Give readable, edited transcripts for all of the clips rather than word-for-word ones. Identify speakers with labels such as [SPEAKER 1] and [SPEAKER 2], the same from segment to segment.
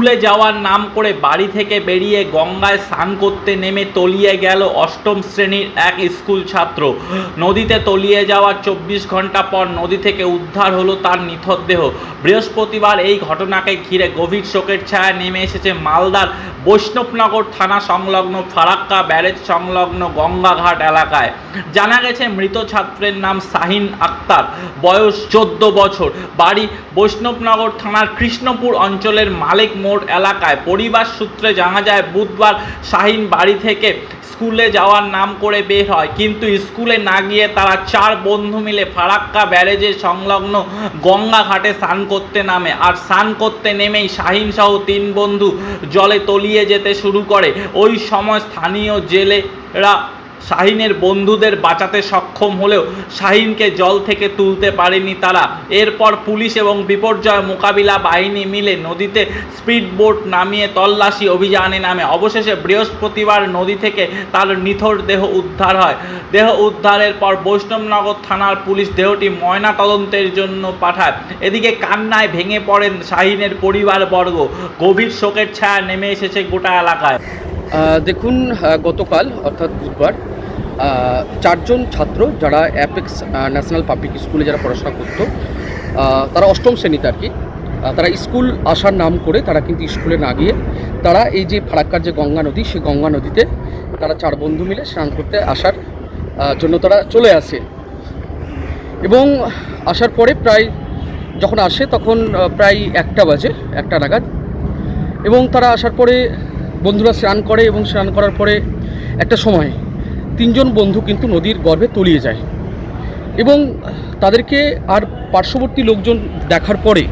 [SPEAKER 1] স্কুলে যাওয়ার নাম করে বাড়ি থেকে বেরিয়ে গঙ্গায় স্নান করতে নেমে তলিয়ে গেল অষ্টম শ্রেণীর এক স্কুল ছাত্র। নদীতে তলিয়ে যাওয়ার 24 ঘন্টা পর নদী থেকে উদ্ধার হলো তার নিথর দেহ। বৃহস্পতিবার এই ঘটনাকে ঘিরে গভীর শোকের ছায়া নেমে এসেছে মালদার বৈষ্ণবনগর থানা সংলগ্ন ফারাক্কা ব্যারেজ সংলগ্ন গঙ্গাঘাট এলাকায়। জানা গেছে মৃত ছাত্রের নাম শাহিন আক্তার, বয়স 14 বছর, বাড়ি বৈষ্ণবনগর থানার কৃষ্ণপুর অঞ্চলের মালিক মোড় এলাকায়। পরিবার সূত্রে জানা যায় বুধবার শাহিন বাড়ি থেকে স্কুলে যাওয়ার নাম করে বের হয়, কিন্তু স্কুলে না গিয়ে তারা 4 বন্ধু মিলে ফারাক্কা ব্যারেজের সংলগ্ন গঙ্গা ঘাটে স্নান করতে নামে। আর স্নান করতে নেমেই শাহিন সহ 3 বন্ধু জলে তলিয়ে যেতে শুরু করে। ওই সময় স্থানীয় জেলেরা শাহিনের বন্ধুদের বাঁচাতে সক্ষম হলেও শাহিনকে জল থেকে তুলতে পারেনি তারা। এরপর পুলিশ এবং বিপর্যয় মোকাবিলা বাহিনী মিলে নদীতে স্পিড বোট নামিয়ে তল্লাশি অভিযানে নামে। অবশেষে বৃহস্পতিবার নদী থেকে তার নিথর দেহ উদ্ধার হয়। দেহ উদ্ধারের পর বৈষ্ণবনগর থানার পুলিশ দেহটি ময়না তদন্তের জন্য পাঠায়। এদিকে কান্নায় ভেঙে পড়েন শাহিনের পরিবারবর্গ। গভীর শোকের ছায়া নেমে এসেছে গোটা এলাকায়।
[SPEAKER 2] দেখুন, গতকাল অর্থাৎ বুধবার 4 জন ছাত্র যারা অ্যাপেক্স ন্যাশনাল পাবলিক স্কুলে যারা পড়াশোনা করতো, তারা অষ্টম শ্রেণীতে আর কি, তারা স্কুল আসার নাম করে তারা কিন্তু স্কুলে না গিয়ে তারা এই যে ফারাক্কার যে গঙ্গা নদী, সেই গঙ্গা নদীতে তারা 4 বন্ধু মিলে স্নান করতে আসার জন্য তারা চলে আসে। এবং আসার পরে প্রায় যখন আসে তখন প্রায় 1টা বাজে, 1টা নাগাদ। এবং তারা আসার পরে বন্ধুরা স্নান করে এবং স্নান করার পরে একটা সময় 3 জন বন্ধু কিন্তু নদীর গর্ভে তলিয়ে যায়। এবং তাদেরকে আর পার্শ্ববর্তী লোকজন দেখার পরে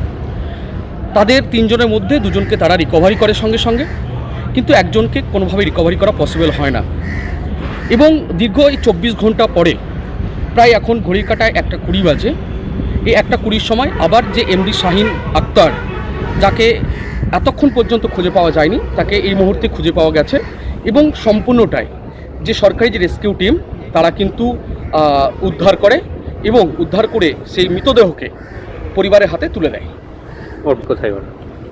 [SPEAKER 2] তাদের 3 জনের মধ্যে 2 জনকে তারা রিকভারি করে সঙ্গে সঙ্গে, কিন্তু একজনকে কোনোভাবে রিকভারি করা পসিবল হয় না। এবং দীর্ঘ এই 24 ঘন্টা পরে প্রায় এখন ঘড়ির কাঁটায় 1:20 বাজে। এই 1:20 সময় আবার যে এমডি শাহিন আক্তার, যাকে এতক্ষণ পর্যন্ত খুঁজে পাওয়া যায়নি, তাকে এই মুহূর্তে খুঁজে পাওয়া গেছে। এবং সম্পূর্ণটাই যে সরকারি যে রেস্কিউ টিম তারা কিন্তু উদ্ধার করে এবং উদ্ধার করে সেই মৃতদেহকে পরিবারের হাতে তুলে দেয়।
[SPEAKER 3] ওর কোথায় ওর